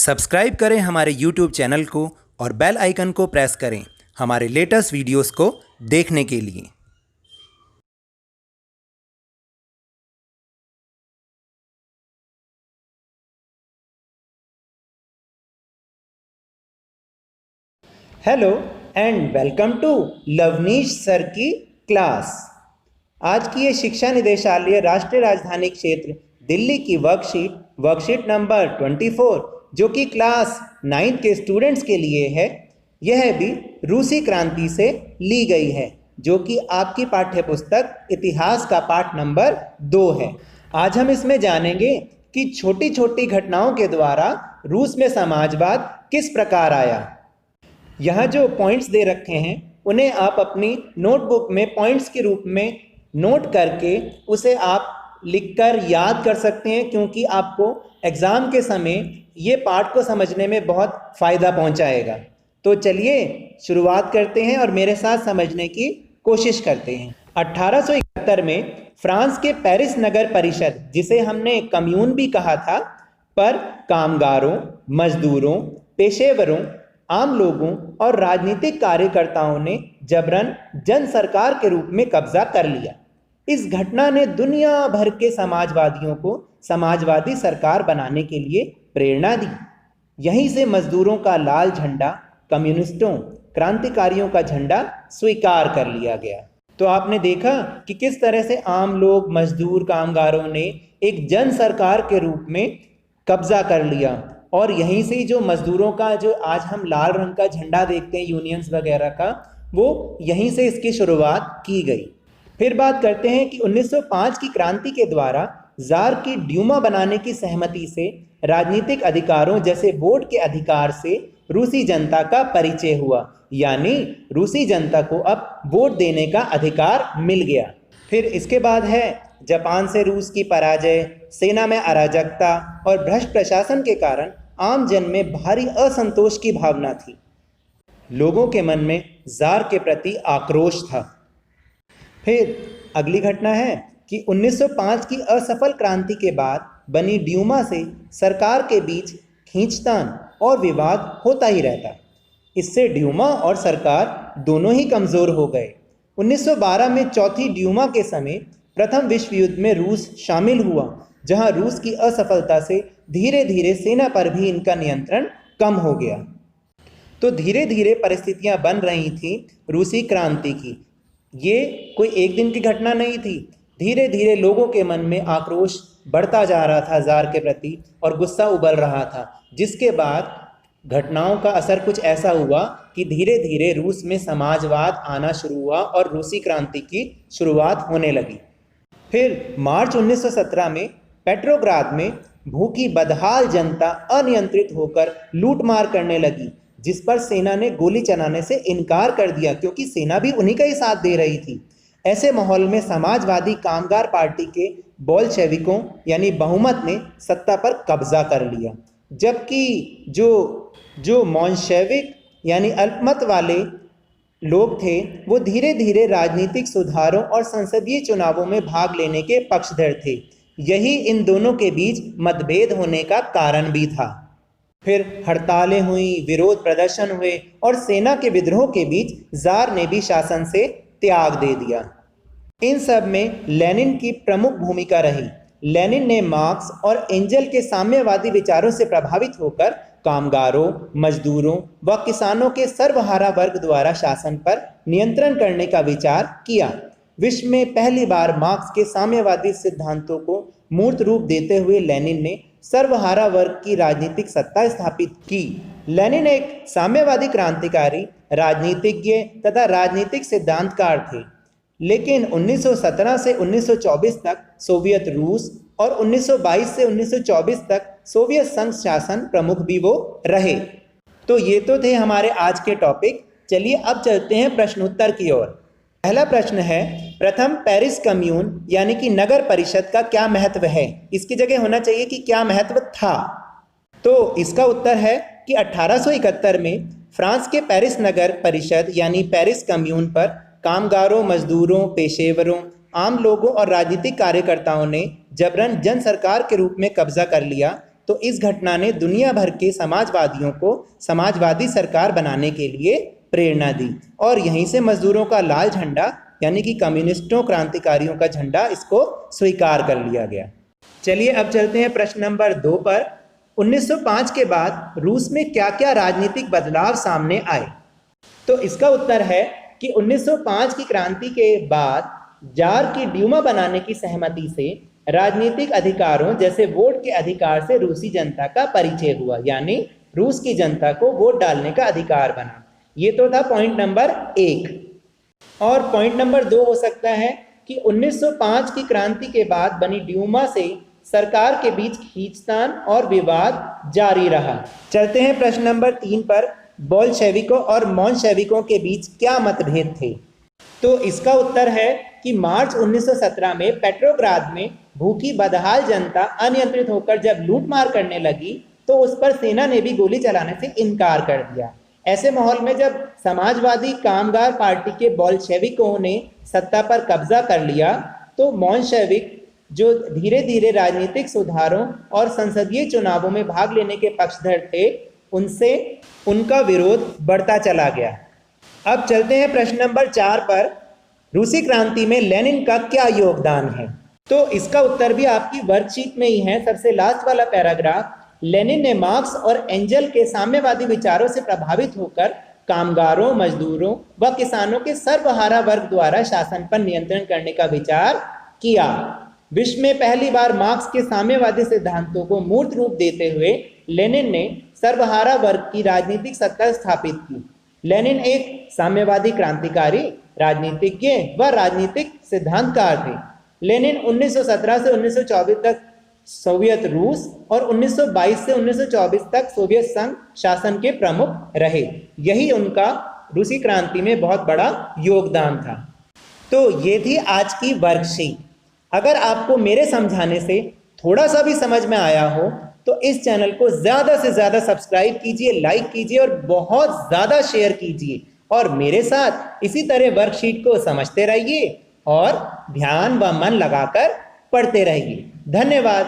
Subscribe करें हमारे YouTube channel को और बेल आइकन को प्रेस करें हमारे लेटेस्ट वीडियोस को देखने के लिए। Hello and welcome to Lavneesh sir की क्लास। आज की ये शिक्षा निदेशालय राष्ट्रीय राजधानी क्षेत्र दिल्ली की वर्कशीट नंबर 24 जो कि क्लास 9 के स्टूडेंट्स के लिए है, यह भी रूसी क्रांति से ली गई है जो कि आपकी पाठ्य पुस्तक इतिहास का पाठ नंबर 2 है। आज हम इसमें जानेंगे कि छोटी छोटी घटनाओं के द्वारा रूस में समाजवाद किस प्रकार आया। यहाँ जो पॉइंट्स दे रखे हैं उन्हें आप अपनी नोटबुक में पॉइंट्स के रूप में नोट करके उसे आप लिखकर याद कर सकते हैं, क्योंकि आपको एग्ज़ाम के समय ये पाठ को समझने में बहुत फ़ायदा पहुंचाएगा। तो चलिए शुरुआत करते हैं और मेरे साथ समझने की कोशिश करते हैं। 1871 में फ्रांस के पेरिस नगर परिषद, जिसे हमने कम्यून भी कहा था, पर कामगारों, मजदूरों, पेशेवरों, आम लोगों और राजनीतिक कार्यकर्ताओं ने जबरन जन सरकार के रूप में कब्जा कर लिया। इस घटना ने दुनिया भर के समाजवादियों को समाजवादी सरकार बनाने के लिए प्रेरणा दी। यहीं से मजदूरों का लाल झंडा कम्युनिस्टों, क्रांतिकारियों का झंडा स्वीकार कर लिया गया। तो आपने देखा कि किस तरह से आम लोग, मजदूर, कामगारों ने एक जन सरकार के रूप में कब्जा कर लिया, और यहीं से जो मजदूरों का जो आज हम लाल रंग का झंडा देखते हैं यूनियंस वगैरह का, वो यहीं से इसकी शुरुआत की गई। फिर बात करते हैं कि 1905 की क्रांति के द्वारा जार की ड्यूमा बनाने की सहमति से राजनीतिक अधिकारों जैसे वोट के अधिकार से रूसी जनता का परिचय हुआ, यानी रूसी जनता को अब वोट देने का अधिकार मिल गया। फिर इसके बाद है जापान से रूस की पराजय, सेना में अराजकता और भ्रष्ट प्रशासन के कारण आम जन में भारी असंतोष की भावना थी। लोगों के मन में जार के प्रति आक्रोश था। फिर अगली घटना है कि 1905 की असफल क्रांति के बाद बनी ड्यूमा से सरकार के बीच खींचतान और विवाद होता ही रहता। इससे ड्यूमा और सरकार दोनों ही कमजोर हो गए। 1912 में चौथी ड्यूमा के समय प्रथम विश्व युद्ध में रूस शामिल हुआ, जहां रूस की असफलता से धीरे धीरे सेना पर भी इनका नियंत्रण कम हो गया। तो धीरे धीरे परिस्थितियां बन रही थी रूसी क्रांति की। ये कोई एक दिन की घटना नहीं थी। धीरे धीरे लोगों के मन में आक्रोश बढ़ता जा रहा था जार के प्रति, और गुस्सा उबल रहा था, जिसके बाद घटनाओं का असर कुछ ऐसा हुआ कि धीरे धीरे रूस में समाजवाद आना शुरू हुआ और रूसी क्रांति की शुरुआत होने लगी। फिर मार्च 1917 में पेट्रोग्राद में भूखी बदहाल जनता अनियंत्रित होकर लूटमार करने लगी, जिस पर सेना ने गोली चलाने से इनकार कर दिया, क्योंकि सेना भी उन्हीं का ही साथ दे रही थी। ऐसे माहौल में समाजवादी कामगार पार्टी के बोल्शेविकों यानी बहुमत ने सत्ता पर कब्जा कर लिया, जबकि जो मोंशेविक यानी अल्पमत वाले लोग थे वो धीरे धीरे राजनीतिक सुधारों और संसदीय चुनावों में भाग लेने के पक्षधर थे। यही इन दोनों के बीच मतभेद होने का कारण भी था। फिर हड़तालें हुई, विरोध प्रदर्शन हुए और सेना के विद्रोह के बीच जार ने भी शासन से त्याग दे दिया। इन सब में लेनिन की प्रमुख भूमिका रही। लेनिन ने मार्क्स और एंजल के साम्यवादी विचारों से प्रभावित होकर कामगारों, मजदूरों व किसानों के सर्वहारा वर्ग द्वारा शासन पर नियंत्रण करने का विचार किया। विश्व में पहली बार मार्क्स के साम्यवादी सिद्धांतों को मूर्त रूप देते हुए लेनिन ने सर्वहारा वर्ग की राजनीतिक सत्ता स्थापित की। लेनिन एक साम्यवादी क्रांतिकारी, राजनीतिज्ञ तथा राजनीतिक सिद्धांतकार थे, लेकिन 1917 से 1924 तक सोवियत रूस और 1922 से 1924 तक सोवियत संघ शासन प्रमुख भी वो रहे। तो ये तो थे हमारे आज के टॉपिक। चलिए अब चलते हैं प्रश्नोत्तर की ओर। पहला प्रश्न है, प्रथम पेरिस कम्यून यानी कि नगर परिषद का क्या महत्व है? इसकी जगह होना चाहिए कि क्या महत्व था। तो इसका उत्तर है कि 1871 में फ्रांस के पेरिस नगर परिषद यानी पेरिस कम्यून पर कामगारों, मजदूरों, पेशेवरों, आम लोगों और राजनीतिक कार्यकर्ताओं ने जबरन जन सरकार के रूप में कब्जा कर लिया। तो इस घटना ने दुनिया भर के समाजवादियों को समाजवादी सरकार बनाने के लिए प्रेरणा दी और यहीं से मजदूरों का लाल झंडा यानी कि कम्युनिस्टों क्रांतिकारियों का झंडा इसको स्वीकार कर लिया गया। चलिए अब चलते हैं प्रश्न नंबर 2 पर। 1905 के बाद रूस में क्या क्या राजनीतिक बदलाव सामने आए? तो इसका उत्तर है कि 1905 की क्रांति के बाद जार की ड्यूमा बनाने की सहमति से राजनीतिक अधिकारों जैसे वोट के अधिकार से रूसी जनता का परिचय हुआ, यानी रूस की जनता को वोट डालने का अधिकार बना। ये तो था पॉइंट नंबर 1। और पॉइंट नंबर 2 हो सकता है कि 1905 की क्रांति के बाद बनी ड्यूमा से सरकार के बीच खींचतान और विवाद जारी रहा। चलते हैं प्रश्न नंबर 3 पर। बोल्शेविकों और मोन्शेविकों के बीच क्या मतभेद थे? तो इसका उत्तर है कि मार्च 1917 में पेट्रोग्राद में भूखी बदहाल जनता अनियंत्रित होकर जब लूटमार करने लगी तो उस पर सेना ने भी गोली चलाने से इनकार कर दिया। ऐसे माहौल में जब समाजवादी कामगार पार्टी के बोल्शेविकों ने सत्ता पर कब्जा कर लिया तो मोन्शेविक जो धीरे धीरे राजनीतिक सुधारों और संसदीय चुनावों में भाग लेने के पक्षधर थे, उनसे उनका विरोध बढ़ता चला गया। अब चलते हैं प्रश्न नंबर 4 पर। रूसी क्रांति में लेनिन का क्या योगदान है? तो इसका उत्तर भी आपकी वर्कशीट में ही है, सबसे लास्ट वाला पैराग्राफ। लेनिन ने मार्क्स और एंजल के साम्यवादी विचारों से प्रभावित होकर कामगारों, मजदूरों व किसानों के सर्वहारा वर्ग द्वारा शासन पर नियंत्रण करने का विचार किया। विश्व में पहली बार मार्क्स के साम्यवादी सिद्धांतों को मूर्त रूप देते हुए लेनिन ने सर्वहारा वर्ग की राजनीतिक सत्ता स्थापित की। लेनिन एक साम्यवादी क्रांतिकारी, राजनीतिज्ञ व राजनीतिक सिद्धांतकार थे। लेनिन 1917 से 1924 तक सोवियत रूस और 1922 से 1924 तक सोवियत संघ शासन के प्रमुख रहे। यही उनका रूसी क्रांति में बहुत बड़ा योगदान था। तो ये थी आज की वर्कशीट। अगर आपको मेरे समझाने से थोड़ा सा भी समझ में आया हो तो इस चैनल को ज़्यादा से ज़्यादा सब्सक्राइब कीजिए, लाइक कीजिए और बहुत ज़्यादा शेयर कीजिए और मेरे साथ इसी तरह वर्कशीट को समझते रहिए और ध्यान व मन लगाकर पढ़ते रहिए। धन्यवाद।